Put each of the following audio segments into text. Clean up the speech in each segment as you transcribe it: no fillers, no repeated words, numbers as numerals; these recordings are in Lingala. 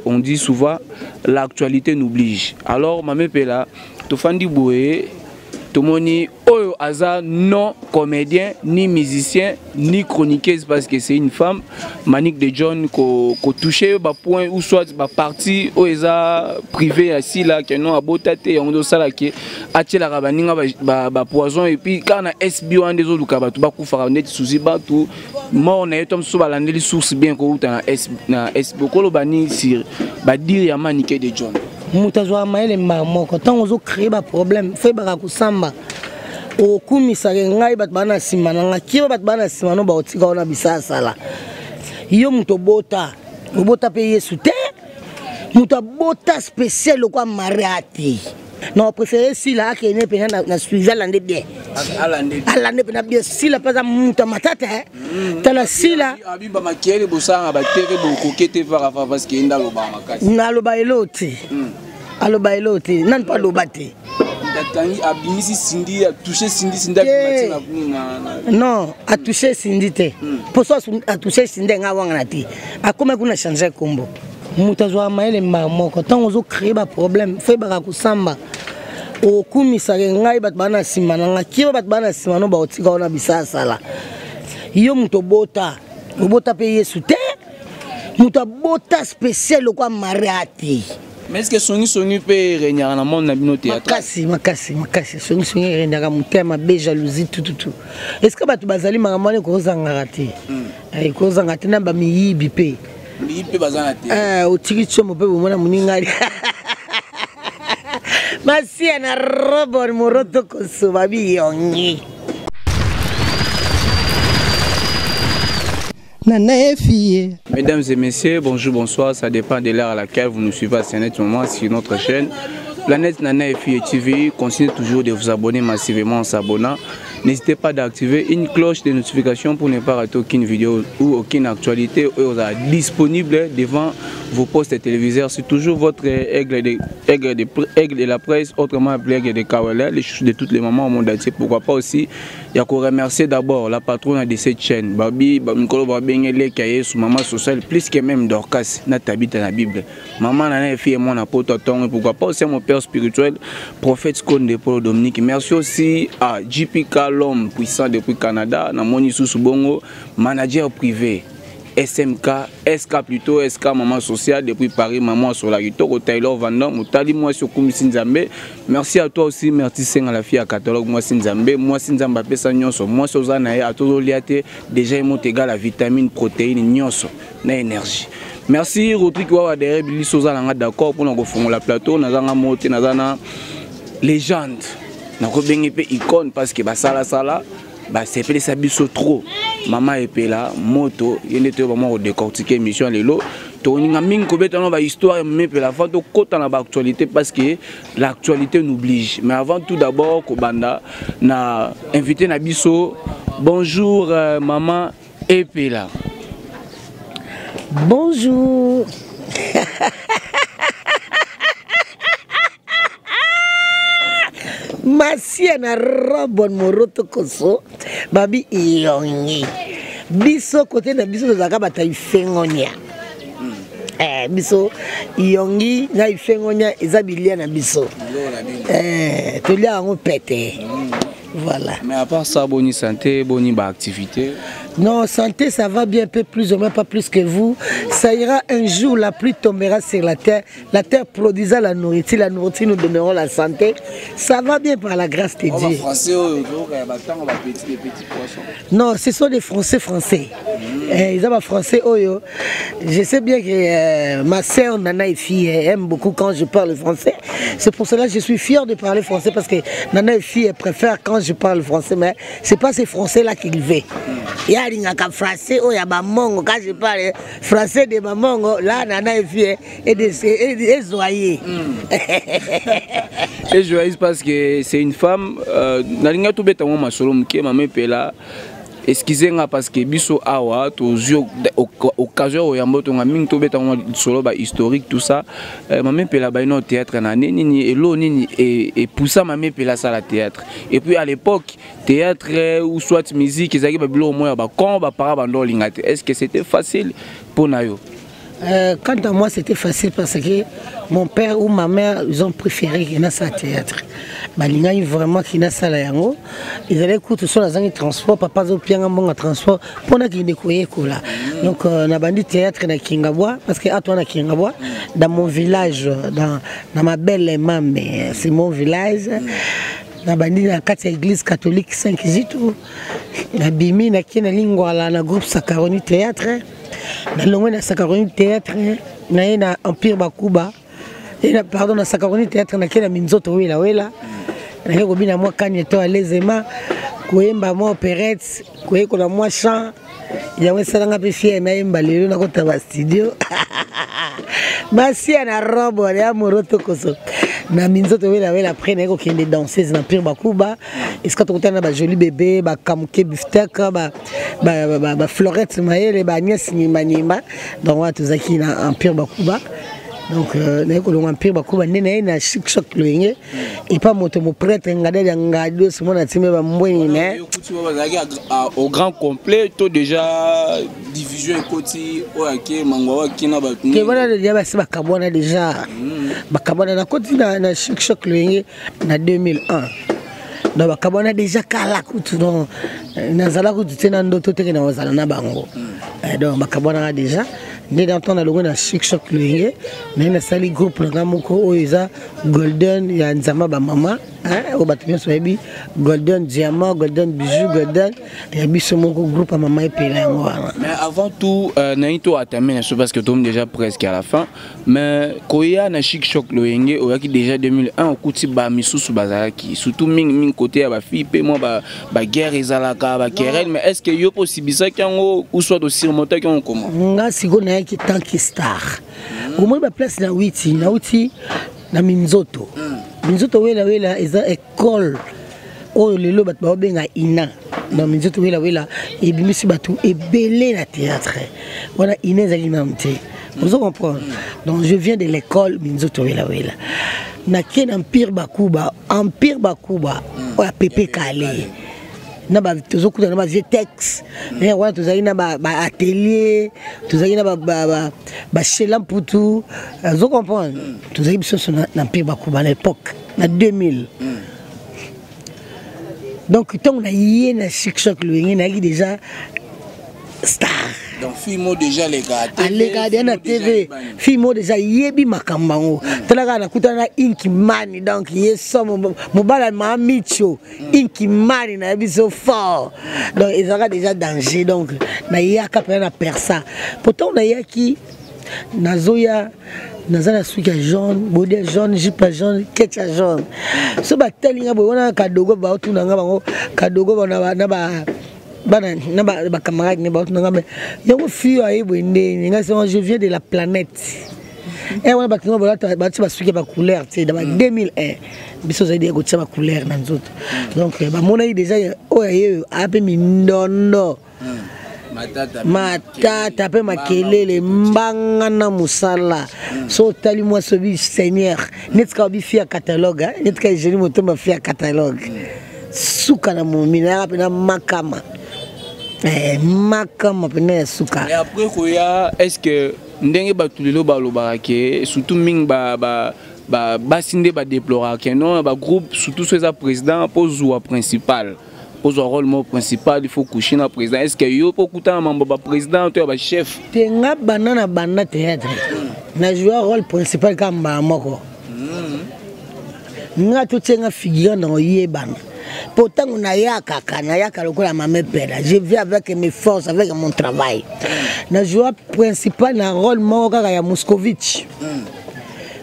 On dit souvent l'actualité nous oblige. Alors Mamé Pela, Tofandi Boué, Tomoni Oyo Aza non comédien, ni musicien, ni chroniqueuse parce que c'est une femme. Manique de John ko touché ba point ou soit ba partie Oeza privé assis là qui non abotate on do sala qui atie la rabaninga ba poison et puis quand na SBO en des autres ka ba tout ba ku fara net souci ba tout moi on est tom so ba landeli source bien ko na SBO ko lo bani sur ba dire ya manique de John. Mutazwa maele mamoko tant ozo créer ba problème fait ba kusamba o kumisa ngai bat bana simana ngakiba bat bana simano ba otika ona bisasa la yo mutobota obota pe Yesu te mutabota spécial kwa mariati non préféré si la ke ne pena na suivre l'année bien alande pena bien si la pas muta matata tala si la abiba makele bosanga ba tere bo kokete fara parce que ndalo ba makasi na lo ba eloti alo ba eloti nan pa lo bate abimisi Cindy a touché Cindy non a touché Cindy te pour ça a touché Cindy nga wanga ti a comme kuna changer combo mutazwa maele mamoko tant ozo créer ba problème fait ba kusamba o kumisa ngai bat bana simana ngakiba bat bana simano ba otika ona bisasa la yo mutobota obota pe Yesu te mutabota spécial kwa mariati. Mais est-ce que Songi peut régner dans le monde na bino théâtre? Makasi Songi régner dans mon thème be jalousie tout. Est-ce que batu bazali makamane ko zanga te? Ko zanga te na ba miyibi pe. Miyibi bazana te. O tiki chomo pe bomona muningali. Masia na robot moroto ko subabi yongi. Mesdames et messieurs, bonjour, bonsoir, ça dépend de l'heure à laquelle vous nous suivez à ce moment sur notre chaîne. Planète Nana et Fille TV, continuez toujours de vous abonner massivement en s'abonnant. N'hésitez pas d'activer une cloche de notification pour ne pas rater aucune vidéo ou aucune actualité disponible devant vos postes téléviseurs. C'est toujours votre aigle de la presse, autrement appelé aigle de Kawala, les chouchous de toutes les mamans au monde entier. Pourquoi pas aussi, il y a qu'à remercier d'abord la patronne de cette chaîne, Babi, Bamikolo Babengele, Kaye, sous maman sociale, plus que même Dorcas, Natabit dans la Bible. Maman Nana et Fille et mon apôtre Tongue, pourquoi pas aussi mon père spirituel, prophète Scone de Paul Dominique. Merci aussi à JPK, l'homme puissant depuis Canada, Namoni Sousubongo, manager privé. SMK, SK plutôt, SK maman sociale depuis Paris, maman sur la Gitoro, Taylor Vandam, Moutali, moi sur Koumi Sinzambe. Merci à toi aussi, merci Seng à la fille à catalogue, moi Sinzambe, moi Sinzamba Pesa Nyonso, moi Sozanae, à tout liaté, déjà il monte égal à vitamine, protéines, Nyonso, na énergie. Merci Rodrigue Wawadere, Billy Soza, d'accord pour nous faire la plateau, Nazana Mote, Nazana légende, Nazana icône parce que Sala. Bah c'est fait ça biso trop maman et là moto il était vraiment décortiquer mission lelo to ninga mingi ko betano ba histoire mais pe la vente côté dans l'actualité parce que l'actualité nous oblige mais avant tout d'abord ko banda na invité na biso bonjour maman et là bonjour. Masia na robon moroto koso babi yongi biso côté na biso zaka bata ifengonia biso yongi na ifengonia ezabilia na biso tolia ngo pété voilà. Mais à part ça, bonne santé, bonne activité. Non, santé, ça va bien, un peu plus ou moins, pas plus que vous. Ça ira un jour, la pluie tombera sur la terre produira la nourriture nous donnerons la santé. Ça va bien par la grâce de Dieu. Non, ce sont des Français. Ils ont français. Je sais bien que ma sœur Nana et fille aime beaucoup quand je parle français. C'est pour cela que je suis fier de parler français parce que Nana et fille préfèrent quand je parle français, mais c'est pas ces Français-là qu'ils veulent. Il y a des Français, il y a des Mongo, quand je parle français de Mongo, là, Nana et fille est joyeuse. Et joyeuse parce que c'est une femme, Nalinga tout bête à moi, maman Pela. Excusez-moi parce que biso awa aux occasion au yambo to ngami to beta solo ba historique tout ça maman pela ba no théâtre na nini et lo nini et pour ça maman pela ça la théâtre et puis à l'époque théâtre ou soit musique ezaki ba bilo moya ba kon ba para ba ndo lingate est-ce que c'était facile pour nayo? Quant à moi, c'était facile parce que mon père ou ma mère, ils ont préféré qu'il y ait un théâtre. Il y a vraiment qu'il y ait un yango. Ils allaient écouter sur la transport, papa a pris un bon transport pour qu'il y ait un donc, on a bandit théâtre à Kingabois, parce que à Kingabois, dans mon village, dans ma belle maman, c'est mon village. Na bandi na kati ya église catholique 5 zitu na bimi na kina lingwa la na groupe Sakaroni théâtre na longwe na Sakaroni théâtre na ina Empire Bakuba ina pardon na Sakaroni théâtre na kina Minzoto wela na yego bina moi kanyeto alezema koyemba mo opérette koyeko na moi chant ya wesalanga pe fier na yemba lelo na kota ba studio basi na robo ya moroto koso na Minzoto wela après na qui est danseuse na Pire Bakuba est-ce que tu as ba joli bébé ba kamuke biftek ba florette maele ba Agnès Nimba donc wa tuzaki na Empire Bakuba donc na ko longa Empire Bakuba nene na chic choc loyenge et pas moto mo prêtre ngade ya ngado simo na time ba mbweni ne au grand complet to déjà division ekoti oyake mangwa kina ba ke voilà déjà ba siba kabona déjà ba kabona na koti na chic choc loyenge na 2001 donc ba kabona déjà kala kutu donc nazala kutu tena ndoto teke na wazala na bango donc ba kabona déjà Dès d'entendre le groupe chic choc loyenge, na sali groupe na moko oiza golden ya nzama ba mama, au bâtiment soyebi golden diamant, golden bijou, golden ya biso moko groupe mama epela ngwana. Mais avant tout naito atamé na parce que tombe déjà presque à la fin, mais koya na chic choc loyenge oyaki déjà 2001 okuti ba misusu bazalaki, surtout ming côté ya ba fille pe moi ba guerre ezalaka ba querelle, mais est-ce que yo possible ça kango ou soit aussi remonter kango comment? Nga sigona qui tant que star. Au moins ma place na witi na Minzoto. Minzoto wela eza école. Oh lelo bat ba benga ina. Na Minzoto wela et bimisi batu et belé la théâtre. Voilà ina za inamte. Vous comprenez? Donc je viens de l'école Minzoto wela. Na ken Empire Bakuba, o Pepe Kale. Na ba tozokuta na ba texte et wana tozali na ba atelier tozali na ba shela mputu zo comprendre tozali biso na Empire Bakuba à l'époque na 2000 donc tant on a yé na chic choc loyenge na déjà star donc filmo déjà les gars na TV filmo déjà yebi makambango telaka na kutana inki mani donc yesomo mobala ma micho inki mani na biso fort donc ils aura déjà danger donc na yaka pe na persa pourtant na yaki nazoya nazana suka jaune body jaune jupe jaune ketcha jaune so ba telinga bo wana kadogo ba otuna nga bango kadogo na ba camarade ne ba otuna nga yango fio ayebo ndeni nga je viens de la planète et wana ba kinga ba ti ba suka ba couleur tu dans 2001 biso za idée ko tsa ba couleur na nzoto donc ba mona déjà oyo ape mindondo matata pe makelele mbanga na musala so tali moi sobi seigneur netka bi fia catalogue netka jeli motomba fia catalogue suka na mumina pe na makama makama pe na suka et après koya est-ce que ndenge batulelo balobaka surtout ming ba sinde ba déplorer que non ba groupe surtout ceux à président pose ou principal pose un rôle principal il faut coucher na président est-ce que yo pour couta mambo ba président to ba chef tenga banana banda théâtre na jouer rôle principal comme ba moko nga to tenga figure na yebana pourtant on a yaka lokola mame pela je vis avec mes forces avec mon travail na jouer principal na rôle moko ya Moscovitch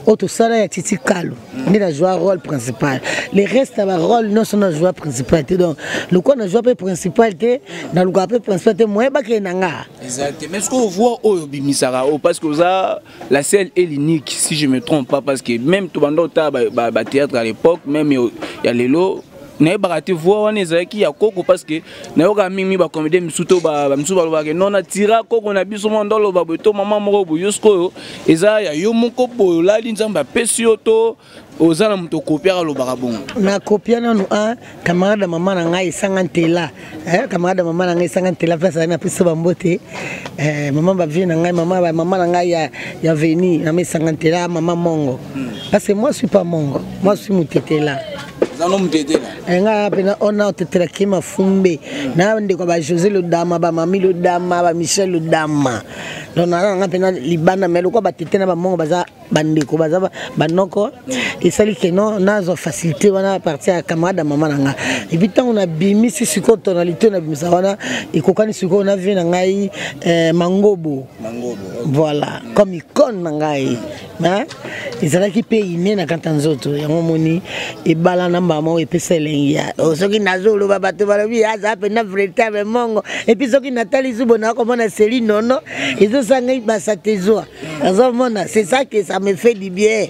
auto sala ya Titi Kalo ni la jouer rôle principal les restes à rôle non sont la joueur principal donc le quoi na joueur principal dans le groupe principal moi ba ke nanga exactement mais ce qu'on voit au bimisara parce que ça la scène est l'unique si je me trompe pas parce que même tout bando ta ba théâtre à l'époque même il y a lelo na bakati voix wana ezalaki ya koko parce que na yoka mingi ba comédie misuto ba misuto balobaka non na tira koko na biso mo ndolo ba boto mama moko boyosko eza ya yo moko boyo lali nzamba pesi yo to ozana muto kopiaka lobaka bongo na kopia nanu un camarade maman na ngai sangantela camarade maman na ngai sangantela place na piso bambote maman ba vie na ngai maman na ngai ya veni na me sangantela maman mongo parce que moi je suis pas mongo moi je suis mutetela nga pena ona tetela kima fumbe na ndeko ba José Lodama ba Mami Lodama ba Michel Lodama dona nga pena libana melo ko ba tetena ba mongo baza bandeko baza banoko esali ke non nazo facilité wana partir à camarade maman nga et puis tant on a bimi si siko tonalité na bimisa wana ikokani siko na vie na ngai mangobo voilà comme icône na ngai hein ezalaki pe ine na kantanzoto yango moni ebala na mama epesa elengia soki nazolo babato balobi aza pe na véritable mongo et puis soki Nathalie Zubona komona seli nono ezosanga ibasa tezoa azomona c'est ça que ça me fait du bien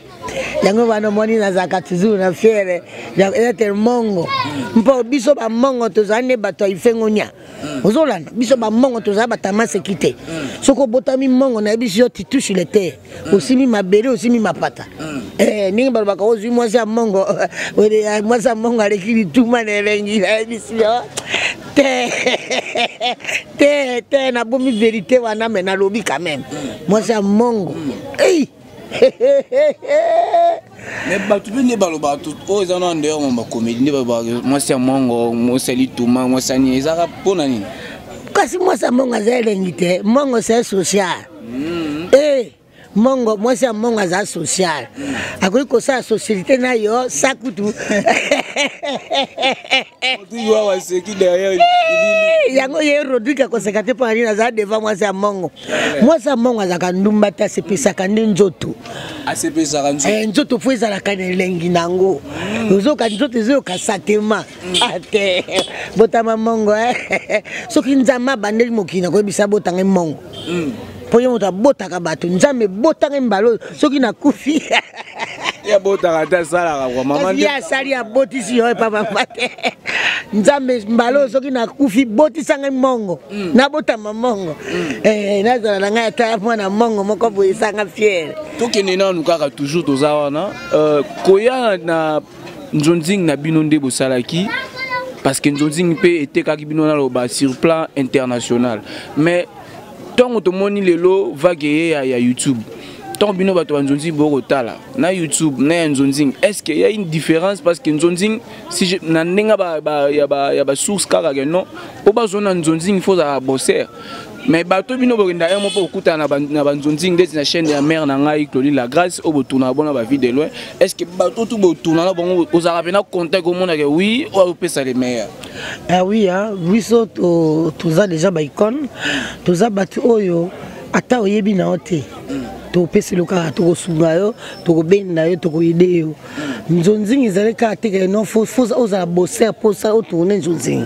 yango wana moni nazaka toujours na fiere ya être mongo mpo biso ba mongo tozane bato ifengonya ozolana biso ba mongo tozaba batama sekite soko botami mongo na biso tu touches le terre aussi mi mabele aussi mi mapata ningi balobaka ozwi mwasi ya mongo mwasi ya mongo aleki lituma na elengi na bisio te na bomi vérité wana me nalobi quand même mwasi ya mongo mais batu bine baloba tout o ezana ndeo mo comédie ne ba mwasi ya mongo mwasi lituma mwasi ni ezaka pona nini kasi mwasi ya mongo azelengi te mongo c'est social mongo mwasi ya mongo za social akoki kosa société na yo sakutu tu wa seki derrière yango ye Rodrigue koseka te pa nina za devant mwasi ya mongo mwasi ya mongo azaka ndumba ta sepesaka ndi nzoto asepesaka nzoto fo ezala kana elengi nango ozoka nzoto ezoyoka satema ate botama mongo soki nzama bandeli mokili nakoyebisa botanga mongo po yo moto botaka bato nzambe botanga mbalo soki nakufi ya botaka ta sala kwa mama ndi ya sali ya botisi yo papa mate nzambe mbalo soki nakufi botisanga mongo na botama mongo nazala na ngai ta mwana mongo moko boisanga fiere tokende nanu kaka toujours toza wana koya na nzonzing na bino nde bosalaki parce que nzonzing pe etekaki bino na loba sur plan international mais tant que moni lelo vague ya YouTube tant bino bato banzonzi boko tala na YouTube na nzonzing est-ce qu'il y a une différence parce que nzonzing si na ndenga ba source kaka non po ba zona nzonzing il faut à bosser mais bato bino borinda mo po kuta na banzonzing des na chaîne ya mère na ngai Claudie la grâce au botouna bona ba vie de loin est-ce que bato tout botouna na bon aux arabena contact au monde que oui ou peut ça les meilleurs ah oui hein oui so tous a déjà ba icône tous a batu oyo ata oyebi na ote to pesi loka to sunga yo to benda yo to ide yo nzonzing izaleka ateke non faut oza bosser pour ça au tourner nzonzing.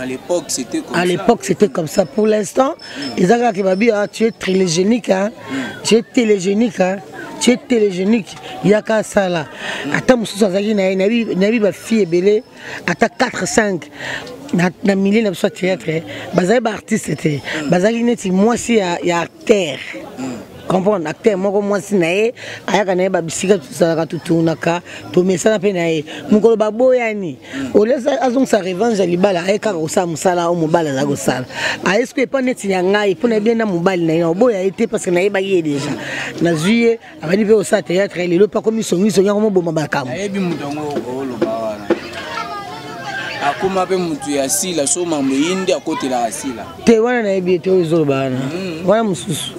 À l'époque, c'était comme ça. À l'époque, c'était comme ça. Pour l'instant, ils ont dit que tu es télégénique, hein? Tu es télégénique, hein? Tu es télégénique. Il y a qu'à ça là. Attends, il y a fille belé, attends 4-5. Na milliers de théâtre, bazay artiste était. Bazay neti moi si il y a acteur. Comprendre acteur moko mwasi nae ayaka nae babisika tusalaka tutunaka to mesana pe nae mukolo baboyani olesa azongisa revanche libala ayeka kosala musala o mobala za kosala est-ce que pas neti ya ngai pona bien na mobali nae oboya été parce que nae baye déjà na juillet abani pe osa théâtre lelo pa komi songi yango boma bakamo ayebi mutongo oloba wana akuma pe mutu ya sila so mambo yindi akotela asila te wana naebi te ozoloba wana wana mususu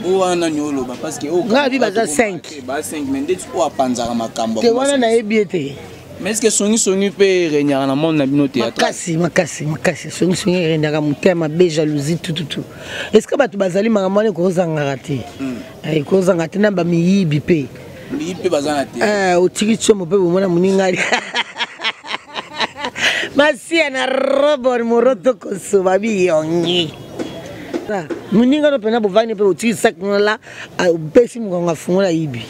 wana nyolo ba parce que o ngabi baza 5 ba 5 mais ndeti o apanzaka makambo te wana na ebiete mais est-ce que songi pe renyaka na monde na bino théâtre makasi songi renyaka mutema be jalousie tout est-ce que batu bazali makamane ko zangaka te ay ko zangaka te na ba miyibi pe bazana te o tiki tsomo pe bomona muningali masia na robot moroto ko suba bi yongi muninga no pena bovani pe utiki saknola pesi mkonga fungola ibi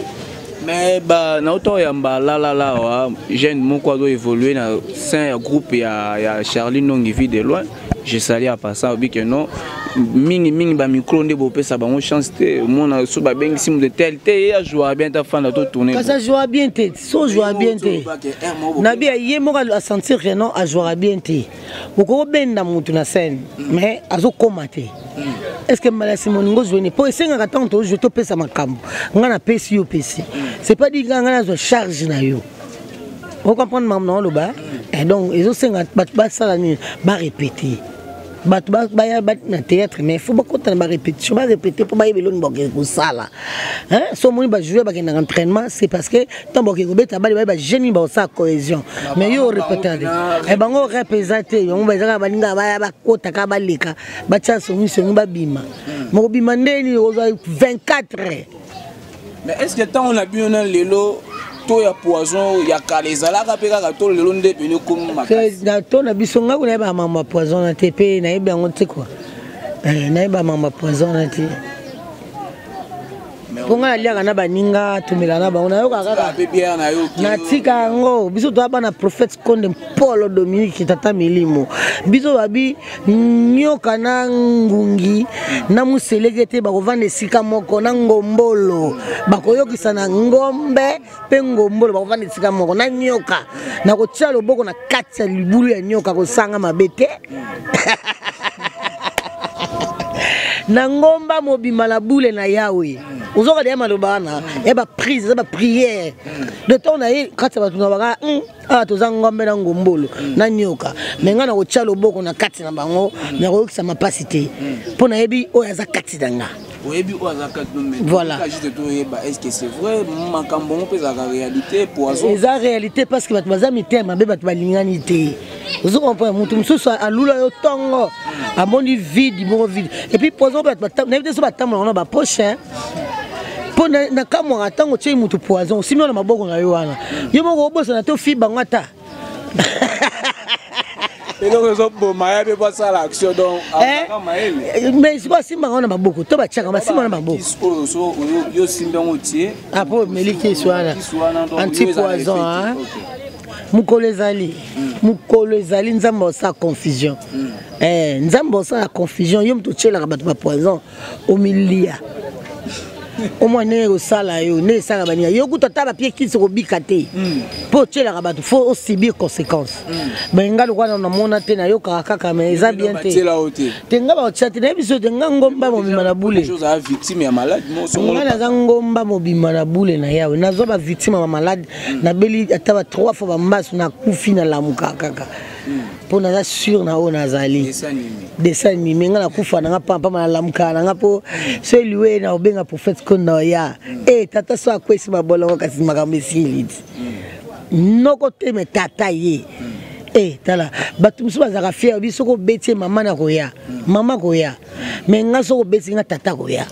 Mais bah na auto ya mbala jeune moko doit évoluer dans un groupe ya Charlie Nongi vie de loin. Je salue à passant que non mingi ba micro ndé bopé ça bango chance té mon so ba bengi sim de tel ya jouer bien ta fan to tourner. Ça joue bien té, so joue bien té. Na bien yé mo a sentir que non a jouer bien té. Boko benda mutu na scène mais azo commenter. Est-ce que Malasi Moningo jouer pour essayer à attendre je te paie ça makambo. Ngana pesi yo pesi. C'est pas dit ngana zo charge na yo. Vous comprenez maintenant le bas et donc ils ont 50 bat ça ba répéter. Bat na théâtre mais il faut pas continuer à répéter. Je vais répéter pour ba yebeloni boke ko sala. Hein so moni ba jouer ba kena entraînement c'est parce que tant boke ko beta ba génie ba sa cohésion. Mais yo répéter et bango représenter yo ba zaka baninga ba kota ka ba leka ba tsa songi ba bima. Mo bima ndeni o 24 heures. Mais est-ce que tant on a bu un lelo to ya poison ya kalezala ka peka ka to lelo nde pene comme makasi na to na bisonga ko na ba mama poison na tepe na yeba ngote quoi na yeba mama poison na te ponga lia kana baninga tumela na ba na yo kaka na tika ngo biso to aba na prophète Konde Paul Dominique tata milimo biso babi nyoka na ngungi na muselekete ba kovanda sika moko na ngombolo bakoyokisa na ngombe pe ngombolo ba kovanda sika moko na nyoka na kotia loboko na kati ya libulu ya nyoka kosanga mabete na ngomba mobima la boule na yawe uzoka de malobana e ba prise ba prière de ton na kati ba tuna baka to zangombe na ngombolo na nyoka menga na kotia loboko na kati na bango na koyokisa mapasité pona yebi oya za kati danga oyebi oya kati no voilà est-ce que c'est vrai makambo on peut la réalité poison c'est la réalité parce que batbaza mitema be batbalingani te vous comprenez mutu mususu alula yo tongo amoni vide bon vide et puis poison batbatam na vite so batamona na ba poche pour na kamwa tango tshei mutu poison simio na maboko na yo wana yo moko obosa na to fiba ngata et donc ils ont beau maïa pas ça l'action donc mais c'est pas simba na maboko to ba tshaka ba simba na maboko yo simba ngotie après meliki swana anti poison hein mukolo ezali nzambo sa confusion nzambo sa confusion yo mto tshela bato ba poison au milia au moins ne sala yo ne sala bania yo kutata ba pied qui se robika te pour tshela bato faut subir conséquences benga lo kwana na mona te na yo kaka mais eza bien te tenga ba tshate na biso tenga ngomba mo bima na bule chose à victime ya malade mo so ngana za ngomba mo bima na bule na yawe nazo ba victime ya malade na beli ataba 3 fois ba mbasu na kufi na lamuka kaka pour na sûr na ona zali dessin animé ngana kufa na papa na lamuka na po celui na obenga prophète Konde ya tata so akwesi mabolongo kasi makambe silidi noko teme tata ye tala batu musu bazaka fier biso ko betie mama na koya mama koya mais nga so ko beti nga tata koya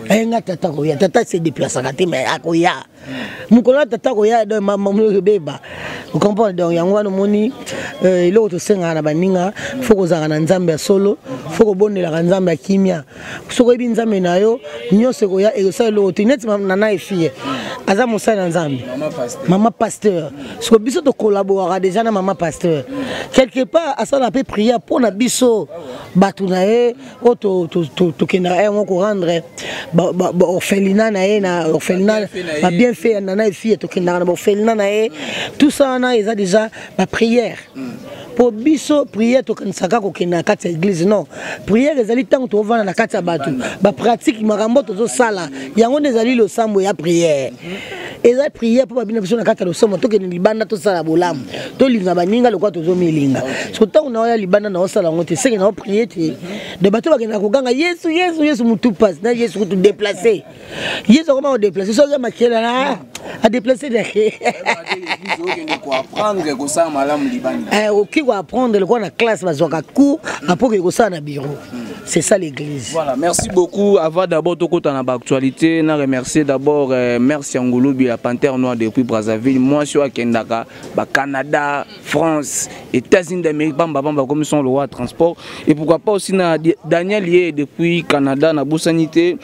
nga tata koya tata se déplacer ka te mais akoya mukolo tata koya do mama mu beba vous comprenez donc yango wana moni ilo to senga na baninga foko zaka na nzambe solo foko bondela ka nzambe kimia soko ebi nzambe na yo nyose koya e so lo to net na na fille aza mosala nzambe mama pasteur soko biso to collaborer déjà na mama pasteur quelque part asala pe prière pour na biso batuna e to kenda on ko rendre orphelinat na e na orphelinat ba bien fait na fille to kenda na orphelinat na e tout ça na eza déjà ba prière pour biso prière to kansaka ko kenda kati église non prière ezali tango to vana na kati ya batu ba pratique makambo to zo sala yango nezali lo sambo ya prière eza prière pour babina biso na kati ya lo sambo to kenda libanda to sala bolamu to linga baninga lokwa to zo milinga so tango na ya libanda na osala ngote seke na prière te de bato bakenda ko ganga Yesu mutu passe na Yesu to déplacer Yesu comment on déplacer so ya makela na a déplacer de apprendre ko ça malamu libanda qui va apprendre le quoi na classe bazoka cours après que ça na bureau c'est ça l'église. Voilà, merci beaucoup. Avant d'abord tout côté dans l'actualité, na remercier d'abord merci Angolobi la Panthère Noire depuis Brazzaville, moi je suis Kendaka, Canada, France, États-Unis d'Amérique, bamba comme sont le roi transport et pourquoi pas aussi na Daniel Yé depuis Canada na Boussanité.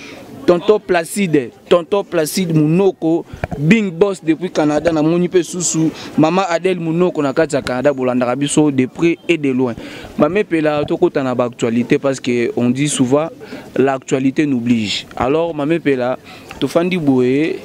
Tonton Placide Mounoko, Bing Boss depuis Canada, na moni pe sousou, Maman Adèle Mounoko na kati Canada, bolanda biso de près et de loin. Mamé Pela to kota na ba actualité parce que on dit souvent l'actualité nous oblige. Alors Mamé Pela to fandi boé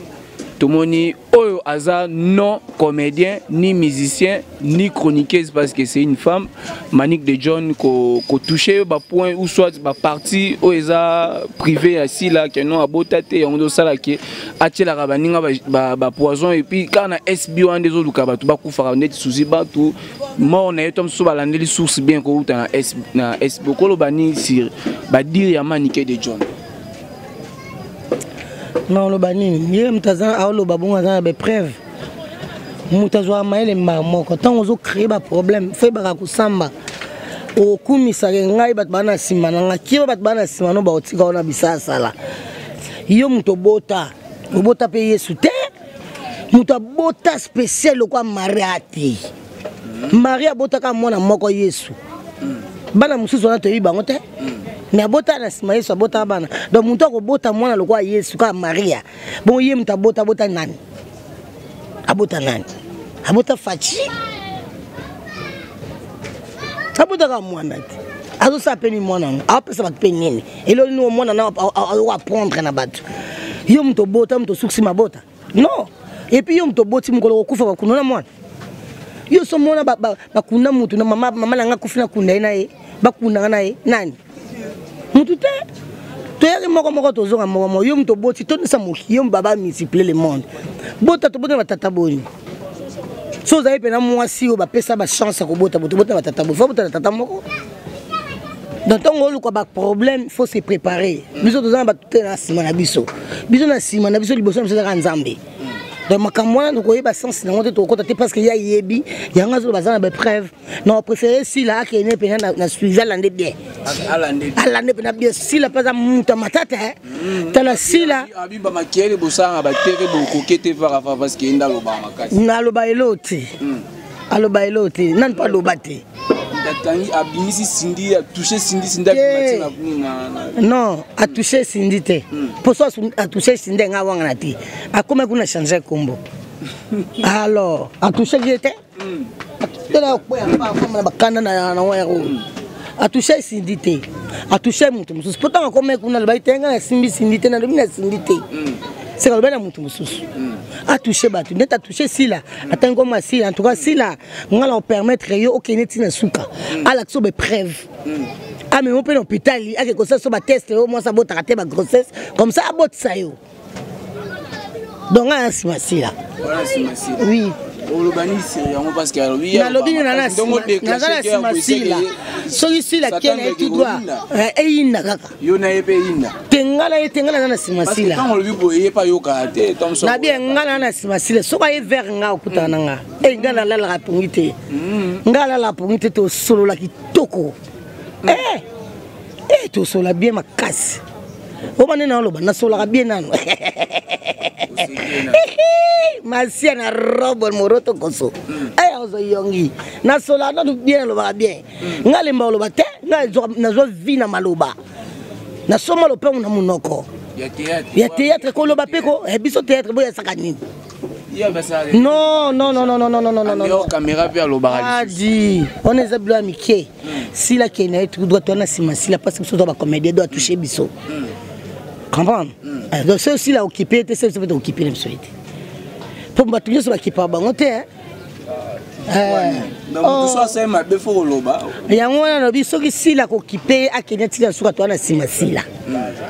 Tomoni Oyo Aza non comédien, ni musicien, ni chroniqueuse parce que c'est une femme. Manique de John ko touché ba point ou soit ba partie Oeza privé assis là qui non abotate on do sala qui atie la rabaninga ba poison et puis quand na SBO en des autres ka ba tout ba ku fara net souci ba tout moi on est tom so ba landeli source bien ko uta na SBO ko lo bani sir ba dire ya manique de John. Non, le banine, il y a des preuves. Moutazwa maele mamo quand on créé des problèmes, fait baraku samba. Au commissariat ngai bat bana simana ngakiba bat bana simano ba otika ona bisasa la. Yo mutobota, mutobota payer soute. Mutobota spécial kwa mariati. Maria bota ka mona moko Yesu. Bana mususu na teyi bango te. Mais bota na sima Yesu bota bana. Donc muto ko bota mwana lokwa Yesu ka Maria. Bon yé muta bota nani? Abota nani? Abota fachi. Abota ka mwana ti. Azo sa peni mwana. Apesa ba peni nini? Elo ni mwana na apprendre na batu. Yo muto bota muto suksi mabota. Non. Et puis yo muto boti mukolo kufa ba kunona mwana. Yo so mwana ba kuna mutu na mama na ngakufina kuna na ye. Ba kuna na ye nani? Mutu te. Toyaki moko tozonga moko yo muto boti to nisa moki yo baba multiplier le monde. Bota to bota batata boni. So za epena mwasi o ba pesa ba chance ko bota batata boni. Faut bota tata moko. Dans ton rôle quoi ba problème, faut se préparer. Biso tozanga ba tout na sima na biso. Biso na sima na biso liboso biso za nzambe. Donc makamwana donc oyeba sens na ngote to kota te parce que ya yebi yanga zo bazana ba preuve. Non préféré si la ke ne pena na suivi alande bien. Alande pena bien si la pas muta matata tala si la abiba makiele bosanga ba teke bo kokete va parce que nda lo ba makasi. Na lo ba elote. Alo ba elote nan pas lo bate. Tangi abimisi Cindy a touché Cindy non a touché Cindy te pour ça a touché Cindy nga wanga nati a comment qu'on a changé combo alors a touché qui était tela ko ya pa comme ba kana na wero a touché Cindy te a touché mutu mususu pourtant comment qu'on a ba tenga na Cindy te na domina Cindy te c'est le bien mutu mususu a touché batu net a touché si là attends comme si en tout cas si là on va leur permettre yo OK neti na suka à l'action de preuve ah mais on peut l'hôpital a quelque chose sur ba test au moins ça bota rater ma grossesse comme ça bot ça yo donc à si là oui on le bannit sérieusement parce que oui na lobby na si là celui-ci là qui est tout droit et ina kaka yo na yepe ina tengala na simasi là quand on le voyait pas yo kate tom so na bien ngala na simasi là soka ye vers nga okutana nga ngala la rapungite ngala la rapungite to solo la kitoko to solo la bien makasi o banena lo bana solo la bien nano Masia na robo moroto koso ozo yongi na sola na bien lo ba bien ngale mba lo ba te na zo vi na maloba na soma lo pe na munoko ya théâtre ko lo ba pe ko biso théâtre boya sakani non caméra pe lo ba dit on est ablo amitié si la kena tout doit tourner si la parce que so ba comédien doit toucher biso comprendre donc c'est aussi là occupé c'est ça peut occuper le monsieur pour battre sur l'équipe à bangote donc tout ça c'est ma befo loba ya ngona no biso ki sila ko occupé a keneti na suka to na simasila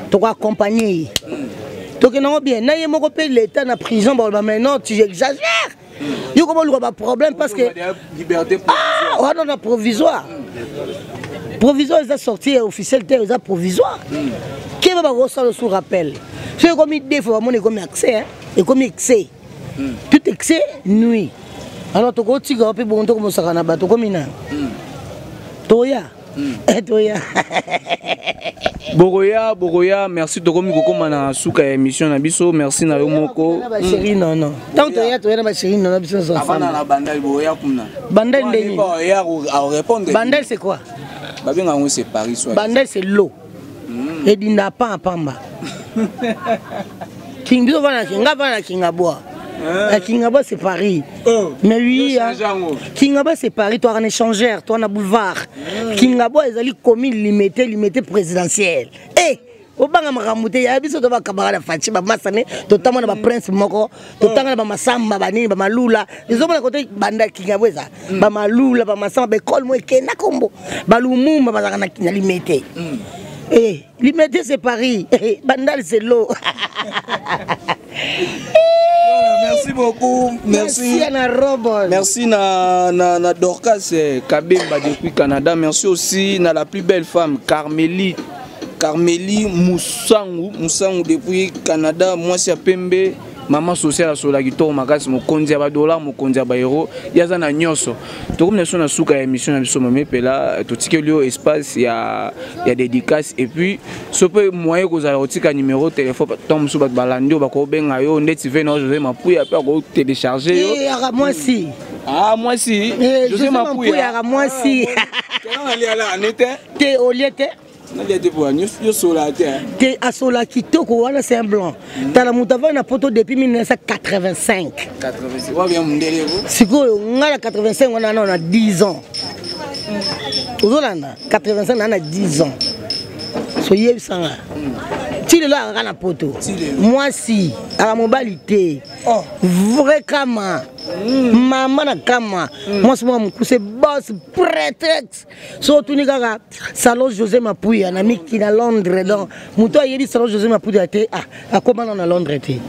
to ko accompagner to ke non bien na ye moko pe l'état na prison ba maintenant tu exagères yo comment le ba problème parce que liberté on a provisoire ils a sorti officiel ils a provisoire qui va recevoir le sous rappel c'est comme il défaut mon comme accès et comme excès tout excès nuit alors to ko tiga pe bon to ko sakana ba to ko mina toya Boroya merci de komi ko na suka émission na biso merci na yo moko ba chérie non tant toya na ba chérie non biso so avant na bandal Boroya kuna bandal ndeni ya à répondre bandal c'est quoi ba benga ngo c'est Paris soit bandal c'est l'eau et dinda pa pamba Kinga va Kingaboa. Kingaba c'est Paris. Mais oui, Kingaba c'est Paris, toi en échangeur, toi en boulevard. Kingaba ils allaient commis limité présidentiel. Eh, au banga makamute ya biso to ba kabara la fachi ba masane to tama na ba prince moko to tanga ba masamba ba nini ba malula ils ont na côté banda Kingaba ça ba malula ba masamba ba école mo ekena kombo ba lumumba ba na limité. Eh, limité c'est Paris. Bandal c'est l'eau. Merci beaucoup. Merci na Dorcas Kabemba depuis Canada. Merci aussi na la plus belle femme Carmélie Moussangu depuis Canada. Moi c'est Pembe. Maman sociale sur la guitare magasi mo konzi ba dollar mo konzi ba euro yaza na nyoso to comme na suka émission na biso mame pela to tikelio espace ya dédicace et puis ce peut moyen ko za otika numéro téléphone tom so ba balando ba ko benga yo ndeti vena José Mapouya pe ko télécharger yo moi si José Mapouya moi si comment aller là en été te oliete T'es à Sola Kitoko, c'est un blanc. T'as la moutava na poto depuis 1985. 85. Si on a 85, on a 10 ans. 85, on a 10 ans. Soyez ça. Tu es là à la poto. Moi si, à la mobilité. Vrai kama. Maman na kama. Moi c'est boss prétexte. Surtout ni gaga salon José Mapouya na miki na Londres donc. Muto yebi salon José Mapouya té à comment on a Londres té.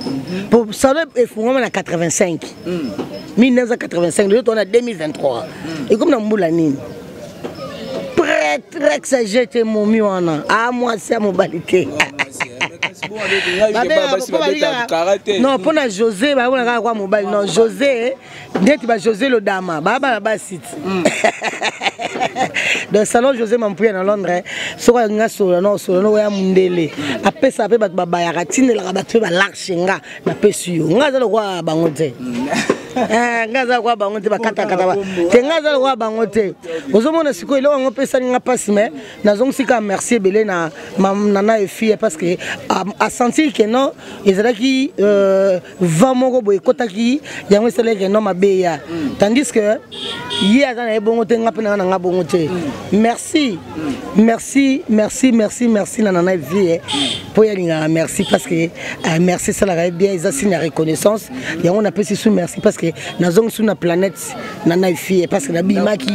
Pour salon et fou na 85. 1985, le on a 2023. Et comme dans Moulani. Prétexte j'étais mon miona. Ah moi c'est mobilité. Non, pour José, non, José, José le dama, site. Dans le salon José Mapouya dans Londres, sur un solo, non, solo, ya mundele. Après ça, après baba ya ratine la rabattu ba l'archenga, na pesu. Ngaza le roi bangote. Ngaza kwa bangote ba kata kata. Te ngaza le roi bangote. Ozomona siko ile on pesa nga passe mais nazong sika merci belé na nana et fille parce que a senti que non ezalaki va moko boy kotaki yango sele que non mabeya tandis que yi azana e bongote nga pena nga bongote merci nana et fille pour y aller merci parce que merci ça la bien ils signe la reconnaissance yango on appelle sous merci parce que nazong sur la planète nana et fille parce que la bimaki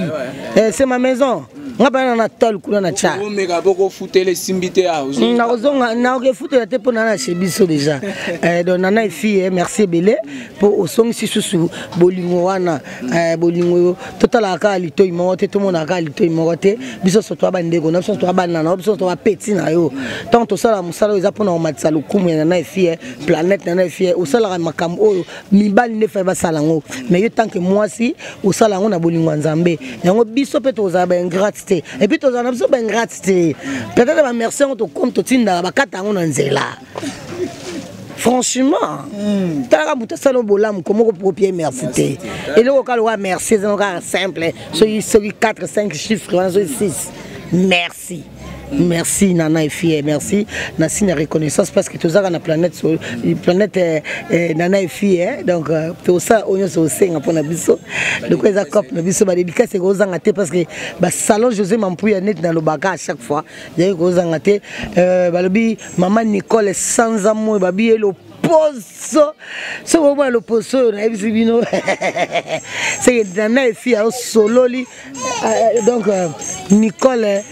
c'est ma maison. On va na tol kuna na cha. On mega boko fouter les simbité à ozonga. Na ozonga na ke fouter la te pour na chez biso déjà. Donc nana et fille merci belé pour osong si sous bolingo wana bolingo total ka lito imote tout monde ka lito imote biso so to bandeko na biso to bana na biso to petit na yo. Tant to sala musala eza pour na matisa lokumu ya nana et fille planète nana et fille osala makambo oyo mibali ne fa ba salango. Mais yo tant que moi si osala ngo na bolingo nzambe. Yango biso pe to za ba ingrat. Et puis, tu as besoin de gratitude. Peut-être que merci à ton compte, tu as besoin franchement, tu as besoin de comment copier merci. Et le local, merci, c'est simple. Celui 4, 5 chiffres, 6. Merci. Merci Nana et fille, merci. Merci la reconnaissance parce que tout ça dans la planète Nana et fille, donc tout ça on est au sein pour la biso. Donc les accords la biso ba dédicace c'est aux angaté parce que ba salon José Mapouya net dans le baga à chaque fois. Il y a aux angaté balobi maman Nicole sans amour babi et le pozo. C'est vraiment le pozo na ebisibino. C'est Nana et fille au solo li donc Nicole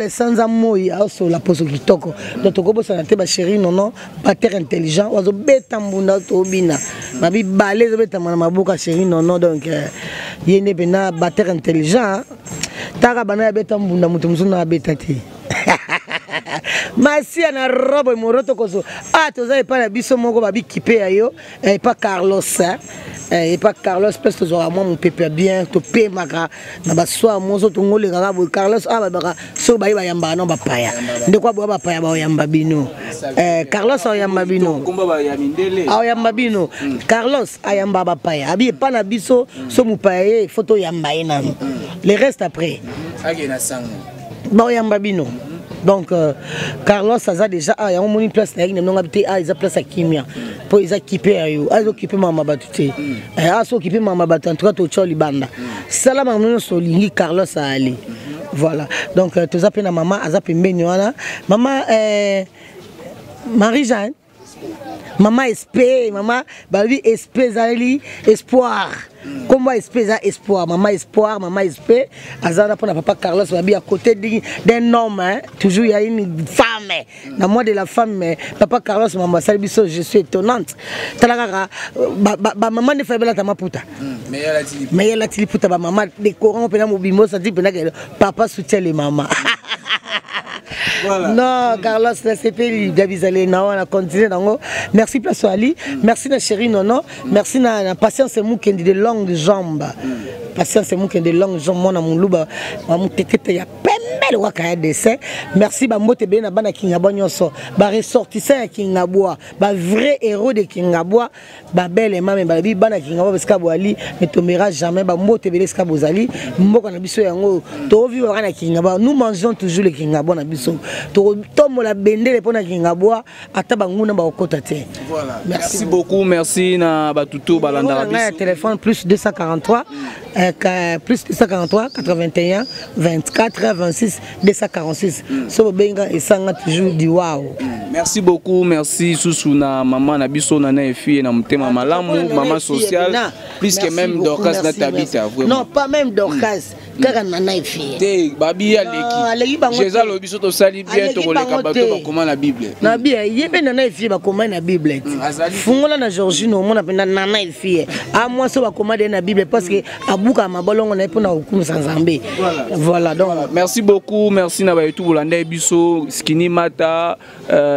sans amour sur la pose kitoko donc tokobo ça te ba chéri non pater intelligent ozo beta mbunda to bina babi balé beta mana maboka chéri non donc yene bena pater intelligent taka bana beta mbunda mutu muzuna beta te Masi na robo moroto kozo toza pas la biso moko babi kipé ayo et pas Carlos et pas Carlos parce que moi mon pépé bien to pe maka na baswa mozo to ngole kaka bo Carlos baka so ba yamba no bapaya ndekwa bo bapaya ba yamba bino Carlos yamba bino komba ba yamindele yamba bino Carlos ayamba bapaya abi pas na biso so mupaye photo yamba ina le reste après agena sango ba yamba bino Donc Carlos a déjà il y a une place là il n'a habité il a place à Kimia pour ils équiper ils occupé maman batute ils occupé maman batute en tout cas tout choli banda sala maman solingi Carlos a allé voilà donc tous appelé na maman azape mbeniwana maman Marie-Jeanne maman SP maman babi SP zali espoir comment SP za espoir maman SP azana pour papa Carlos babi à côté d'un homme hein? Toujours il y a une femme dans moi de la femme papa Carlos maman sali biso je suis étonnante talaka maman ne fait bela tamaputa mais elle a tili puta ba maman décorant pena mobimo ça dit pena papa soutient les mamans. Voilà. Non, Carlos, c'est Gabizale, on a continué. Merci, Place Ali. Merci, na chérie Nono. Merci, na patience, c'est moi qui ai de longues jambes. Patience, c'est moi qui ai de longues jambes. Mon amour, mon tété, il y a pembel ou à dessin. Merci, bah, moi, t'es bien, na bana Kingabo nyonso. Bah, ressortissant à Kingaboa. Bah, vrai héros de Kingaboa. Bah, belle et maman, bah, bana Kingabo, parce qu'à Boali, ne tombera jamais. Bah, moi, t'es bien, parce qu'à Bozali. Moi, quand on a biso yango, t'as vu, à Kingabo. Nous mangeons toujours les Kingabo, na biso. Voilà. Merci beaucoup, merci na batuto balanda biso. Téléphone plus 243 81 24 26 246. So benga esanga toujours di wow. Merci beaucoup, merci Susuna maman na biso na fille na mutema malamu, maman sociale, plus que même Dorcas na tabita vraiment. Non, pas même Dorcas. Car nana fille. Té babi aleki. Jésus lo biso to sali bien to koleka bato ba comment la Bible. Na bien, yebe nana fille ba comment na Bible. Fungola na Georgine o mona pena nana fille. A moi so ba comment na Bible parce que abuka mabolongo na pour na hukumu sans Nzambe. Voilà donc merci beaucoup, merci na ba tout bolanda biso Skini Mata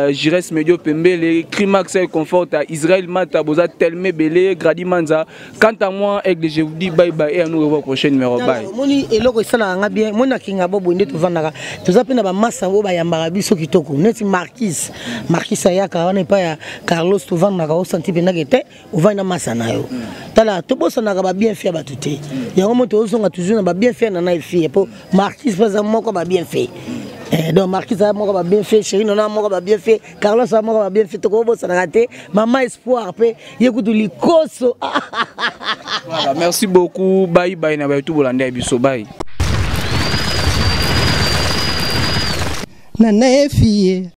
Jires Medio Pembele Crimax Confort à Israël Mata Boza Telme Belé Gradi Manza. Quant à moi je vous dis bye bye et à nous revoir prochain numéro bye. Et loko sala nga bien mona kinga bobo nde tuvandaka tuzapena ba massa bo ba yambara biso kitoko neti Marquis ayaka wana pa ya Carlos tuvandaka o senti pena kete uvana massa nayo tala to bosana ba bien fait ba tuté yango moto ozonga toujours na ba bien fait na fille po Marquis pas moko ba bien fait donc Marquis a moko ba bien fait chérie nona moko ba bien fait Carlos a moko ba bien fait to ko bosana raté maman espoir pe yekutu likoso. Voilà, merci beaucoup. Bye bye na ba tout bolanda biso bye. Nana fille